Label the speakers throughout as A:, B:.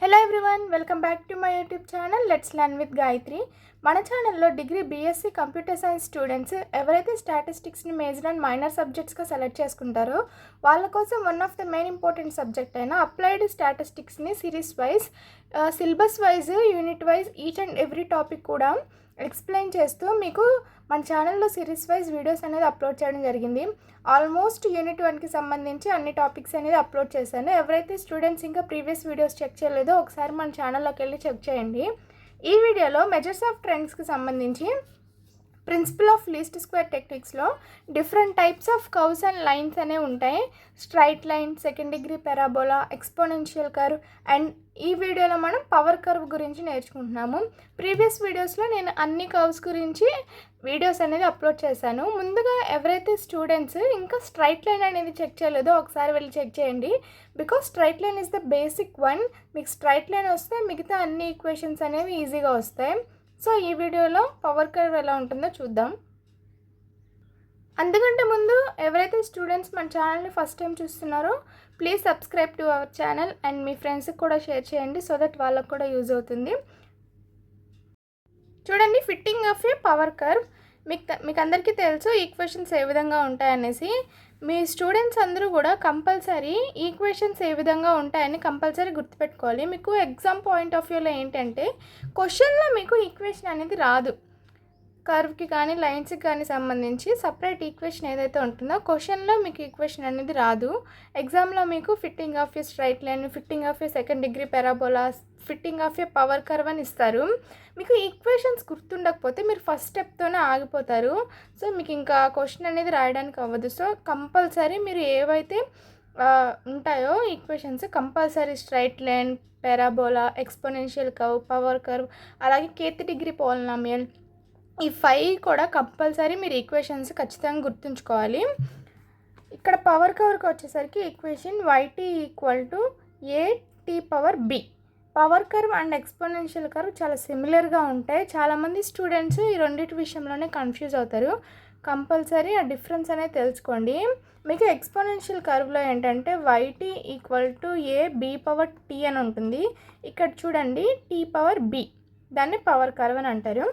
A: Hello everyone, welcome back to my YouTube channel let's learn with Gayatri. మన ఛానల్లో degree BSc computer science students ఎవరైతే స్టాటిస్టిక్స్ని major and minor సబ్జెక్ట్స్గా select చేసుకుంటారో వాళ్ళ కోసం one of the main important subject అయిన అప్లైడ్ స్టాటిస్టిక్స్ని series wise, syllabus wise, unit wise each and every topic కూడా ఎక్స్ప్లెయిన్ చేస్తూ మీకు మన ఛానల్లో సిరీస్ వైజ్ వీడియోస్ అనేది అప్లోడ్ చేయడం జరిగింది. ఆల్మోస్ట్ యూనిట్ 1కి సంబంధించి అన్ని టాపిక్స్ అనేది అప్లోడ్ చేశాను. ఎవరైతే స్టూడెంట్స్ ఇంకా ప్రీవియస్ వీడియోస్ చెక్ చేయలేదో ఒకసారి మన ఛానల్లోకి వెళ్ళి చెక్ చేయండి. ఈ వీడియోలో మెజర్స్ ఆఫ్ ట్రెండ్స్కి సంబంధించి ప్రిన్సిపల్ ఆఫ్ లీస్ట్ స్క్వేర్ టెక్నిక్స్లో different types of curves and lines అనేవి ఉంటాయి. Straight line, second degree parabola, exponential curve, and ఈ వీడియోలో మనం పవర్ కర్వ్ గురించి నేర్చుకుంటున్నాము. ప్రీవియస్ వీడియోస్లో నేను అన్ని కర్వ్స్ గురించి వీడియోస్ అనేది అప్లోడ్ చేశాను. ముందుగా ఎవరైతే స్టూడెంట్స్ ఇంకా స్ట్రైట్ లైన్ అనేది చెక్ చేయలేదో ఒకసారి వెళ్ళి చెక్ చేయండి. Because straight line is the basic one. మీకు స్ట్రైట్ లైన్ వస్తే మిగతా అన్ని ఈక్వేషన్స్ అనేవి ఈజీగా వస్తాయి. సో ఈ వీడియోలో పవర్ కర్వ్ ఎలా ఉంటుందో చూద్దాం. అందుకంటే ముందు ఎవరైతే స్టూడెంట్స్ మన ఛానల్ని ఫస్ట్ టైం చూస్తున్నారో please subscribe to our channel and మీ ఫ్రెండ్స్కి కూడా షేర్ చేయండి సో దట్ వాళ్ళకు కూడా యూజ్ అవుతుంది. చూడండి, fitting of A power curve. మీకు అందరికీ తెలుసు ఈక్వేషన్స్ ఏ విధంగా ఉంటాయనేసి. మీ స్టూడెంట్స్ అందరూ కూడా కంపల్సరీ ఈక్వేషన్స్ ఏ విధంగా ఉంటాయని కంపల్సరీ గుర్తుపెట్టుకోవాలి. మీకు ఎగ్జామ్ పాయింట్ ఆఫ్ వ్యూలో ఏంటంటే క్వశ్చన్లో మీకు ఈక్వేషన్ అనేది రాదు. కర్వ్కి కానీ లైన్స్కి కానీ సంబంధించి సపరేట్ ఈక్వేషన్ ఏదైతే ఉంటుందో క్వశ్చన్లో మీకు ఈక్వేషన్ అనేది రాదు. ఎగ్జామ్లో మీకు fitting of a straight line, fitting of A second degree parabola, fitting of A power curve అని ఇస్తారు. మీకు ఈక్వేషన్స్ గుర్తుండకపోతే మీరు ఫస్ట్ స్టెప్తోనే ఆగిపోతారు. సో మీకు ఇంకా క్వశ్చన్ అనేది రాయడానికి అవ్వదు. సో కంపల్సరీ మీరు ఏవైతే ఉంటాయో equations compulsory straight line, parabola, exponential curve, power curve, అలాగే kth డిగ్రీ పోలినామియల్, ఈ 5 కూడా కంపల్సరీ మీరు ఈక్వేషన్స్ ఖచ్చితంగా గుర్తుంచుకోవాలి. ఇక్కడ పవర్ కర్వ్కి వచ్చేసరికి equation yt equal to at power b. Power curve and exponential curve చాలా సిమిలర్గా ఉంటాయి. చాలామంది స్టూడెంట్స్ ఈ రెండింటి విషయంలోనే కన్ఫ్యూజ్ అవుతారు. కంపల్సరీ ఆ డిఫరెన్స్ అనేది తెలుసుకోండి. మీకు ఎక్స్పోనెన్షియల్ కర్వ్లో ఏంటంటే yt equal to a b power t అని ఉంటుంది. ఇక్కడ చూడండి t పవర్ b, దాన్ని పవర్ కర్వ్ అని అంటారు.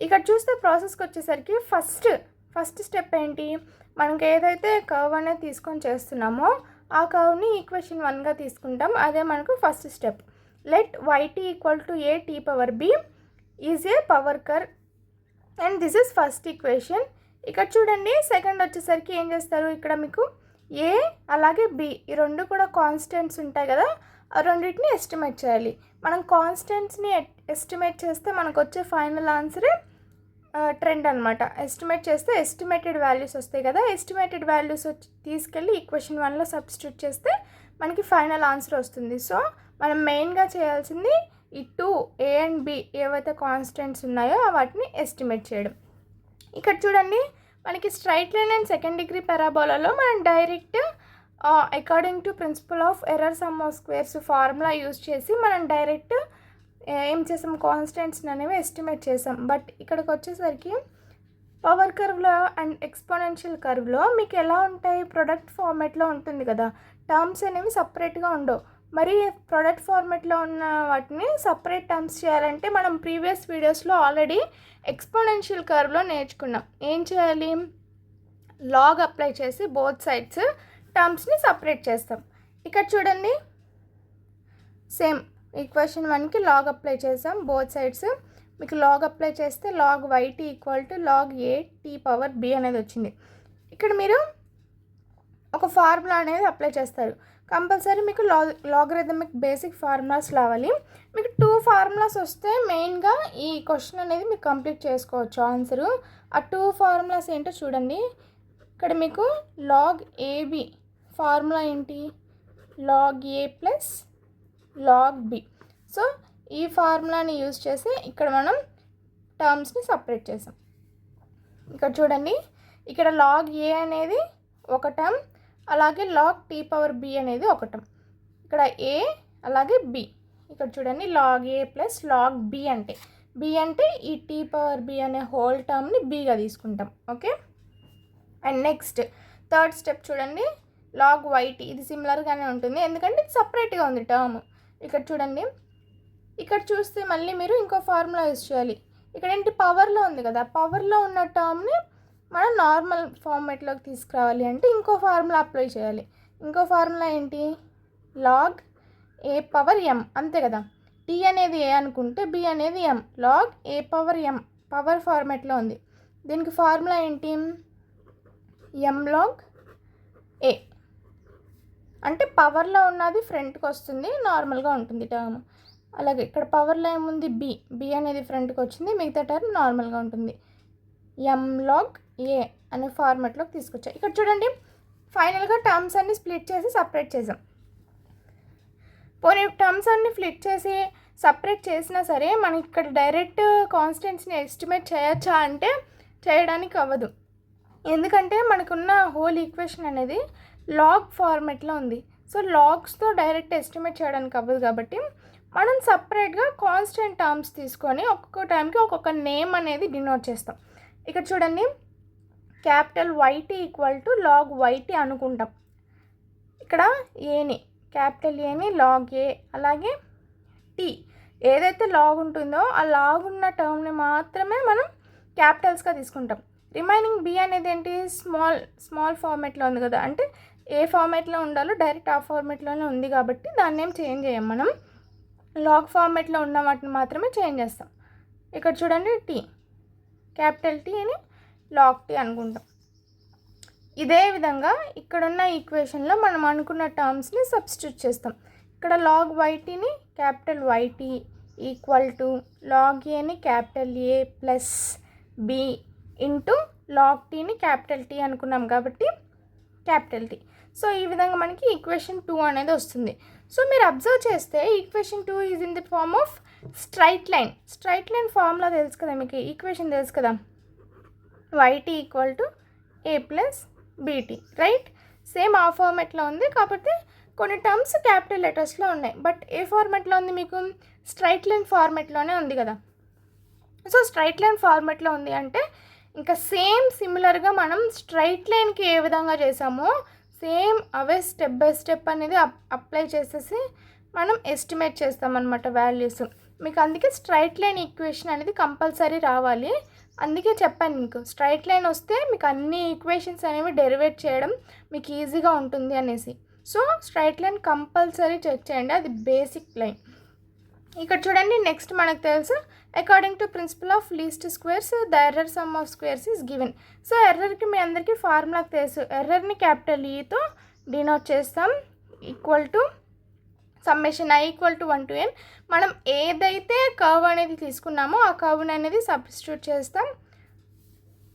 A: ఇక్కడ చూస్తే ప్రాసెస్కి వచ్చేసరికి ఫస్ట్ స్టెప్ ఏంటి, మనకి ఏదైతే కర్వ్ అనేది తీసుకొని చేస్తున్నామో ఆ కర్వ్ని ఈక్వేషన్ 1గా తీసుకుంటాం. అదే మనకు first step. Let yt equal to a t power b is a power curve and this is first equation. ఇక్కడ చూడండి, సెకండ్ వచ్చేసరికి ఏం చేస్తారు, ఇక్కడ మీకు a అలాగే b ఈ రెండు కూడా కాన్స్టెంట్స్ ఉంటాయి కదా, ఆ రెండింటిని ఎస్టిమేట్ చేయాలి. మనం కాన్స్టెంట్స్ని ఎస్టిమేట్ చేస్తే మనకు వచ్చే ఫైనల్ ఆన్సరే ట్రెండ్ అనమాట. ఎస్టిమేట్ చేస్తే ఎస్టిమేటెడ్ వాల్యూస్ వస్తాయి కదా, ఎస్టిమేటెడ్ వాల్యూస్ తీసుకెళ్ళి ఈక్వేషన్ 1లో సబ్స్టిట్యూట్ చేస్తే మనకి ఫైనల్ ఆన్సర్ వస్తుంది. సో మనం మెయిన్గా చేయాల్సింది ఈ 2 a అండ్ b ఏవైతే కాన్స్టెంట్స్ ఉన్నాయో వాటిని ఎస్టిమేట్ చేయడం. ఇక్కడ చూడండి, మనకి straight line and second degree పెరాబోలాలో మనం direct according to principle of error sum of squares formula use చేసి మనం డైరెక్ట్ ఏం చేసాం, కాన్స్టెంట్స్ అనేవి ఎస్టిమేట్ చేసాం. బట్ ఇక్కడికి వచ్చేసరికి పవర్ కర్వ్లో అండ్ ఎక్స్పోనెన్షియల్ కర్వ్లో మీకు ఎలా ఉంటాయి, ప్రొడక్ట్ ఫార్మేట్లో ఉంటుంది కదా, టర్మ్స్ అనేవి సపరేట్గా ఉండవు. మరి ప్రొడక్ట్ ఫార్మేట్లో ఉన్న వాటిని సపరేట్ టర్మ్స్ చేయాలంటే మనం ప్రీవియస్ వీడియోస్లో ఆల్రెడీ ఎక్స్పోనెన్షియల్ కర్వ్లో నేర్చుకున్నాం. ఏం చేయాలి, లాగ్ అప్లై చేసి బోత్ సైడ్స్ టర్మ్స్ని సపరేట్ చేస్తాం. ఇక్కడ చూడండి, సేమ్ ఈక్వేషన్ 1కి లాగ్ అప్లై చేసాం బోత్ సైడ్స్. మీకు లాగ్ అప్లై చేస్తే log yt equal to log a t power b అనేది వచ్చింది. ఇక్కడ మీరు ఒక ఫార్ములా అనేది అప్లై చేస్తారు. కంపల్సరీ మీకు లాగరిథమిక్ బేసిక్ ఫార్ములాస్ రావాలి. మీకు 2 ఫార్ములాస్ వస్తే మెయిన్గా ఈ క్వశ్చన్ అనేది మీకు కంప్లీట్ చేసుకోవచ్చు ఆన్సరు. ఆ 2 ఫార్ములాస్ ఏంటో చూడండి. ఇక్కడ మీకు లాగ్ ab ఫార్ములా ఏంటి, log a plus log b. So ఈ ఫార్ములాని యూజ్ చేసి ఇక్కడ మనం టర్మ్స్ని సపరేట్ చేసాం. ఇక్కడ చూడండి, ఇక్కడ లాగ్ a అనేది ఒక టర్మ్, అలాగే లాగ్ t పవర్ b అనేది ఒక టర్మ్. ఇక్కడ a అలాగే b. ఇక్కడ చూడండి, log a plus log b అంటే ఈ t పవర్ b అనే హోల్ టర్మ్ని bగా తీసుకుంటాం. Okay, and next third step చూడండి, లాగ్ yt. ఇది సిమిలర్గానే ఉంటుంది ఎందుకంటే ఇది సపరేట్గా ఉంది టర్మ్. ఇక్కడ చూడండి, ఇక్కడ చూస్తే మళ్ళీ మీరు ఇంకో ఫార్ములా యూజ్ చేయాలి. ఇక్కడ ఏంటి, పవర్లో ఉంది కదా, పవర్లో ఉన్న టర్మ్ని మనం నార్మల్ ఫార్మేట్లోకి తీసుకురావాలి అంటే ఇంకో ఫార్ములా అప్లై చేయాలి. ఇంకో ఫార్ములా ఏంటి, లాగ్ ఏ పవర్ ఎం, అంతే కదా. టీ అనేది ఏ అనుకుంటే బి అనేది ఎం, లాగ్ ఏ పవర్ ఎం పవర్ ఫార్మేట్లో ఉంది. దీనికి ఫార్ములా ఏంటి, ఎం లాగ్ ఏ, అంటే పవర్లో ఉన్నది ఫ్రంట్కి వస్తుంది, నార్మల్గా ఉంటుంది టర్మ్. అలాగే ఇక్కడ పవర్లో ఏముంది, బి అనేది ఫ్రంట్కి వచ్చింది, మిగతా టర్మ్ నార్మల్గా ఉంటుంది. ఎం లాగ్ ఏ అనే ఫార్మాట్లోకి తీసుకొచ్చాం. ఇక్కడ చూడండి, ఫైనల్గా టర్మ్స్ అన్ని స్ప్లిట్ చేసి సపరేట్ చేసాం. పోనీ టర్మ్స్ అన్ని స్ప్లిట్ చేసి సపరేట్ చేసినా సరే మనకి ఇక్కడ డైరెక్ట్ కాన్స్టెంట్స్ని ఎస్టిమేట్ చేయొచ్చా అంటే చేయడానికి అవ్వదు. ఎందుకంటే మనకున్న హోల్ ఈక్వేషన్ అనేది లాగ్ ఫార్మాట్లో ఉంది. సో లాగ్స్తో డైరెక్ట్ ఎస్టిమేట్ చేయడానికి అవ్వదు కాబట్టి మనం సపరేట్గా కాన్స్టెంట్ టర్మ్స్ తీసుకొని ఒక్కొక్క టైంకి ఒక్కొక్క నేమ్ అనేది డినోట్ చేస్తాం. ఇక్కడ చూడండి, capital YT equal to log Y T అనుకుంటాం. ఇక్కడ ఏని, క్యాపిటల్ ఏని లాగ్ ఏ, అలాగే టీ ఏదైతే లాగ్ ఉంటుందో ఆ లాగ్ ఉన్న టర్మ్ని మాత్రమే మనం క్యాపిటల్స్గా తీసుకుంటాం. రిమైనింగ్ బి అనేది ఏంటి, స్మాల్ ఫార్మేట్లో ఉంది కదా, అంటే ఏ ఫార్మేట్లో ఉండాలో డైరెక్ట్ ఆ ఫార్మేట్లోనే ఉంది కాబట్టి దాన్ని ఏం చేంజ్ చేయం. మనం లాగ్ ఫార్మేట్లో ఉన్న వాటిని మాత్రమే చేంజ్ చేస్తాం. ఇక్కడ చూడండి, టీ క్యాపిటల్ టీ అని లాగ్ టీ అనుకుంటాం. ఇదే విధంగా ఇక్కడున్న ఈక్వేషన్లో మనం అనుకున్న టర్మ్స్ని సబ్స్టిట్యూట్ చేస్తాం. ఇక్కడ లాగ్ వైటీని capital YT equal to log ఏని capital A plus B into log టీని క్యాపిటల్ టీ అనుకున్నాం కాబట్టి క్యాపిటల్ టీ. సో ఈ విధంగా మనకి ఈక్వేషన్ 2 అనేది వస్తుంది. సో మీరు అబ్జర్వ్ చేస్తే equation 2 is in the form of straight line. Straight line formula తెలుసు కదా మీకు, ఈక్వేషన్ తెలుసు కదా, Y T equal to A plus B T, right. Same ఆ ఫార్మాట్లో ఉంది కాబట్టి కొన్ని టర్మ్స్ క్యాపిటల్ లెటర్స్లో ఉన్నాయి. బట్ ఏ ఫార్మాట్లో ఉంది మీకు, స్ట్రైట్ లైన్ ఫార్మాట్లోనే ఉంది కదా. సో స్ట్రైట్ లైన్ ఫార్మాట్లో ఉంది అంటే ఇంకా సేమ్ సిమిలర్గా మనం స్ట్రైట్ లైన్కి ఏ విధంగా చేసామో same away step by step అనేది అప్లై చేసేసి మనం ఎస్టిమేట్ చేస్తామన్నమాట వాల్యూస్. మీకు అందుకే స్ట్రైట్ లైన్ ఈక్వేషన్ అనేది కంపల్సరీ రావాలి. అందుకే చెప్పాను మీకు, స్ట్రైట్ లైన్ వస్తే మీకు అన్ని ఈక్వేషన్స్ అనేవి డెరివేట్ చేయడం మీకు ఈజీగా ఉంటుంది అనేసి. So straight line compulsory check చేయండి, అది బేసిక్ లైన్. ఇక్కడ చూడండి, నెక్స్ట్ మనకు తెలుసు according to principle of least squares the error sum of squares is given. So ఎర్రర్కి మీ అందరికీ ఫార్ములాకి తెలుసు, ఎర్రర్ని క్యాపిటల్ ఈతో డినోట్ చేస్తాం equal to summation I equal to 1 to n. మనం ఏదైతే కర్వ్ అనేది తీసుకున్నామో ఆ కర్వ్ అనేది సబ్స్టిట్యూట్ చేస్తాం.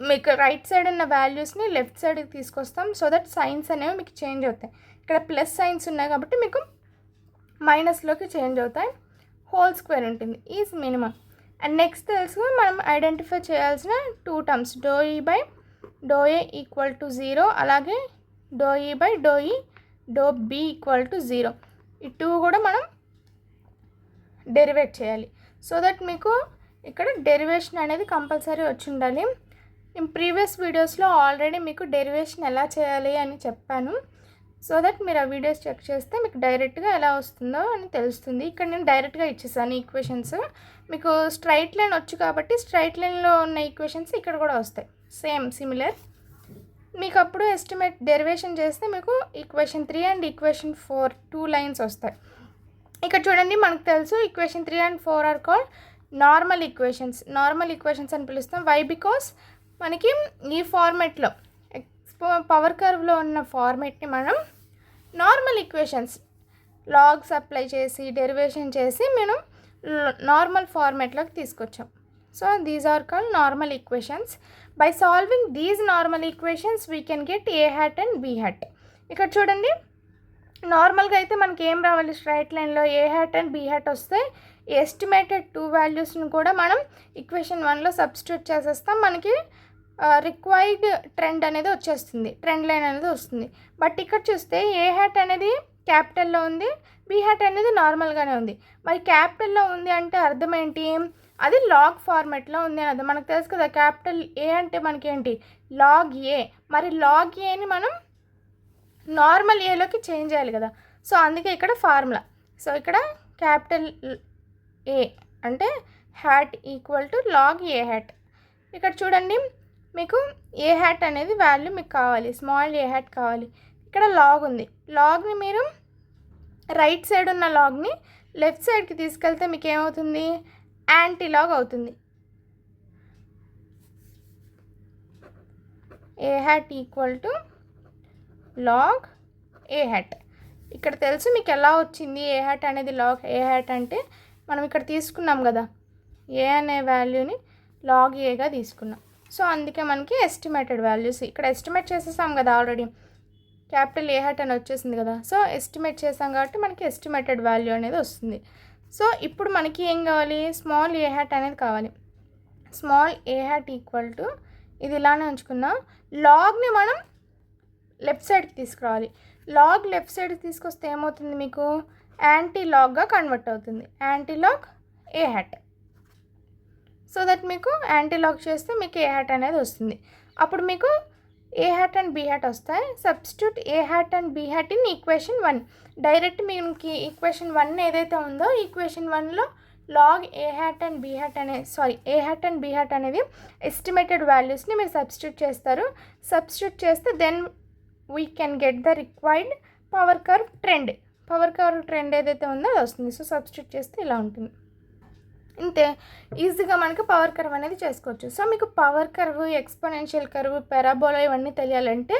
A: మీకు రైట్ సైడ్ ఉన్న వాల్యూస్ని లెఫ్ట్ సైడ్కి తీసుకొస్తాం సో దట్ సైన్స్ అనేవి మీకు చేంజ్ అవుతాయి. ఇక్కడ ప్లస్ సైన్స్ ఉన్నాయి కాబట్టి మీకు మైనస్లోకి చేంజ్ అవుతాయి. హోల్ స్క్వేర్ ఉంటుంది, ఈజ్ మినిమం. అండ్ నెక్స్ట్ తెలుసు మనం ఐడెంటిఫై చేయాల్సిన 2 terms, do E by do A equal to 0, అలాగే do E by do E do B equal to 0. ఈ 2 కూడా మనం డెరివేట్ చేయాలి. సో దట్ మీకు ఇక్కడ డెరివేషన్ అనేది కంపల్సరీ వచ్చి ఉండాలి. నేను ప్రీవియస్ వీడియోస్లో ఆల్రెడీ మీకు డెరివేషన్ ఎలా చేయాలి అని చెప్పాను. సో దట్ మీరు ఆ వీడియోస్ చెక్ చేస్తే మీకు డైరెక్ట్గా ఎలా వస్తుందో అని తెలుస్తుంది. ఇక్కడ నేను డైరెక్ట్గా ఇచ్చేసాను ఈక్వేషన్స్. మీకు స్ట్రైట్ లైన్ వచ్చు కాబట్టి స్ట్రైట్ లైన్లో ఉన్న ఈక్వేషన్స్ ఇక్కడ కూడా వస్తాయి, సేమ్ సిమిలర్. మీకు అప్పుడు ఎస్టిమేట్ డెరివేషన్ చేస్తే మీకు ఈక్వేషన్ 3 అండ్ ఈక్వేషన్ 4 2 లైన్స్ వస్తాయి. ఇక్కడ చూడండి, మనకు తెలుసు equation 3 and 4 are called normal equations. Normal equations అని పిలుస్తాం. వై? బికాస్ మనకి ఈ ఫార్మేట్లో పవర్ కర్వ్లో ఉన్న ఫార్మేట్ని మనం నార్మల్ ఈక్వేషన్స్ లాగ్స్ అప్లై చేసి డెరివేషన్ చేసి మనం నార్మల్ ఫార్మేట్లోకి తీసుకొచ్చాం. So these are called normal equations. By solving these normal equations we can get A hat and B hat. ఇక్కడ చూడండి, నార్మల్గా అయితే మనకి ఏం రావాలి, స్ట్రైట్ లైన్లో A hat and B hat వస్తే ఎస్టిమేటెడ్ 2 వాల్యూస్ని కూడా మనం ఈక్వేషన్ 1లో సబ్స్టిట్యూట్ చేసేస్తాం. మనకి రిక్వైర్డ్ ట్రెండ్ అనేది వచ్చేస్తుంది, ట్రెండ్ లైన్ అనేది వస్తుంది. బట్ ఇక్కడ చూస్తే ఏ హ్యాట్ అనేది క్యాపిటల్లో ఉంది, బి హ్యాట్ అనేది నార్మల్గానే ఉంది. మరి క్యాపిటల్లో ఉంది అంటే అర్థం ఏంటి, అది లాగ్ ఫార్మాట్లో ఉంది అని అర్థం. మనకు తెలుసు కదా, క్యాపిటల్ ఏ అంటే మనకి ఏంటి, లాగ్ ఏ. మరి లాగ్ ఏని మనం నార్మల్ ఏలోకి చేంజ్ చేయాలి కదా. సో అందుకే ఇక్కడ ఫార్ములా. సో ఇక్కడ క్యాపిటల్ ఏ అంటే hat equal to log A hat. ఇక్కడ చూడండి, మీకు ఏ హ్యాట్ అనేది వాల్యూ మీకు కావాలి, స్మాల్ ఏ హ్యాట్ కావాలి. ఇక్కడ లాగ్ ఉంది. లాగ్ని మీరు రైట్ సైడ్ ఉన్న లాగ్ని లెఫ్ట్ సైడ్కి తీసుకెళ్తే మీకు ఏమవుతుంది, యాంటీ లాగ్ అవుతుంది. A hat equal to log A hat. ఇక్కడ తెలుసు మీకు ఎలా వచ్చింది ఏ హ్యాట్ అనేది లాగ్ ఏ హ్యాట్ అంటే, మనం ఇక్కడ తీసుకున్నాం కదా ఏ అనే వాల్యూని లాగ్ ఏగా తీసుకున్నాం. సో అందుకే మనకి ఎస్టిమేటెడ్ వాల్యూస్ ఇక్కడ ఎస్టిమేట్ చేసేసాం కదా ఆల్రెడీ, క్యాపిటల్ ఏ హ్యాట్ అని వచ్చేసింది కదా. సో ఎస్టిమేట్ చేసాం కాబట్టి మనకి ఎస్టిమేటెడ్ వాల్యూ అనేది వస్తుంది. సో ఇప్పుడు మనకి ఏం కావాలి, స్మాల్ ఏ హ్యాట్ అనేది కావాలి. Small A hat equal to ఇది ఇలానే ఉంచుకున్నా, లాగ్ని మనం లెఫ్ట్ సైడ్కి తీసుకురావాలి. లాగ్ లెఫ్ట్ సైడ్కి తీసుకొస్తే ఏమవుతుంది, మీకు యాంటీ లాగ్గా కన్వర్ట్ అవుతుంది, anti log A hat. So that మీకు యాంటీ లాగ్ చేస్తే మీకు ఏ హ్యాట్ అనేది వస్తుంది. అప్పుడు మీకు A hat and B hat వస్తాయి. Substitute A hat and B hat in equation 1. Direct మీకు ఈక్వేషన్ 1 ఏదైతే ఉందో ఈక్వేషన్ 1లో log A hat and B hat A hat and B hat అనేది ఎస్టిమేటెడ్ వాల్యూస్ని మీరు సబ్స్టిట్యూట్ చేస్తారు. సబ్స్టిట్యూట్ చేస్తే then we can get the required power curve trend. Power curve trend ఏదైతే ఉందో అది వస్తుంది. సో సబ్స్టిట్యూట్ చేస్తే ఇలా ఉంటుంది. ఇంతే ఈజీగా మనకు పవర్ కర్వ్ అనేది చేసుకోవచ్చు. సో మీకు power curve, exponential curve, parabola ఇవన్నీ తెలియాలంటే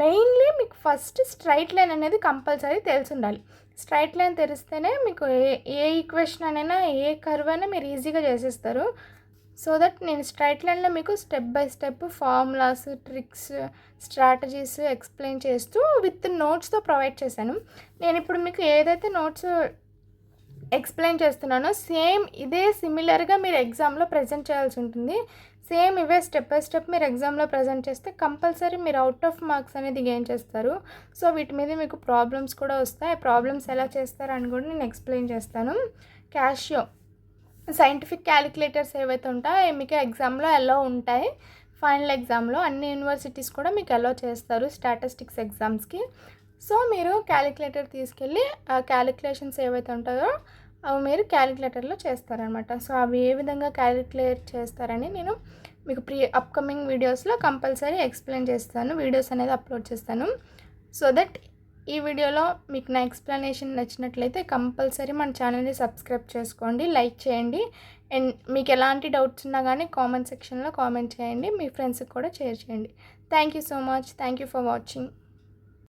A: మెయిన్లీ మీకు ఫస్ట్ స్ట్రైట్ లైన్ అనేది కంపల్సరీ తెలిసి ఉండాలి. స్ట్రైట్ లైన్ తెలిస్తేనే మీకు ఏ ఈక్వేషన్ అయినా ఏ కర్వ్ అయినా మీరు ఈజీగా చేసేస్తారు. సో దట్ నేను స్ట్రైట్ లైన్లో మీకు step by step formulas, tricks, strategies explain చేస్తూ విత్ నోట్స్తో ప్రొవైడ్ చేశాను. నేను ఇప్పుడు మీకు ఏదైతే నోట్స్ ఎక్స్ప్లెయిన్ చేస్తున్నానో సేమ్ ఇదే సిమిలర్గా మీరు ఎగ్జామ్లో ప్రజెంట్ చేయాల్సి ఉంటుంది. సేమ్ ఇవే స్టెప్ బై స్టెప్ మీరు ఎగ్జామ్లో ప్రజెంట్ చేస్తే కంపల్సరీ మీరు అవుట్ ఆఫ్ మార్క్స్ అనేది గెయిన్ చేస్తారు. సో వీటి మీద మీకు ప్రాబ్లమ్స్ కూడా వస్తాయి. ప్రాబ్లమ్స్ ఎలా చేస్తారు అని కూడా నేను ఎక్స్ప్లెయిన్ చేస్తాను. క్యాషియో సైంటిఫిక్ క్యాలిక్యులేటర్స్ ఏవైతే ఉంటాయో మీకు ఎగ్జామ్లో ఎలా ఉంటాయి, ఫైనల్ ఎగ్జామ్లో అన్ని యూనివర్సిటీస్ కూడా మీకు ఎలా చేస్తారు స్టాటిస్టిక్స్ ఎగ్జామ్స్కి. సో మీరు క్యాలిక్యులేటర్ తీసుకెళ్ళి ఆ క్యాలిక్యులేషన్స్ ఏవైతే ఉంటాయో అవి మీరు క్యాలిక్యులేటర్లో చేస్తారనమాట. సో అవి ఏ విధంగా క్యాలిక్యులేట్ చేస్తారని నేను మీకు అప్కమింగ్ వీడియోస్లో కంపల్సరీ ఎక్స్ప్లెయిన్ చేస్తాను, వీడియోస్ అనేది అప్లోడ్ చేస్తాను. సో దట్ ఈ వీడియోలో మీకు నా ఎక్స్ప్లెనేషన్ నచ్చినట్లయితే కంపల్సరీ మన ఛానల్ని సబ్స్క్రైబ్ చేసుకోండి, లైక్ చేయండి. అండ్ మీకు ఎలాంటి డౌట్స్ ఉన్నా కానీ కామెంట్ సెక్షన్లో కామెంట్ చేయండి, మీ ఫ్రెండ్స్కి కూడా షేర్ చేయండి. Thank you so much. Thank you for watching.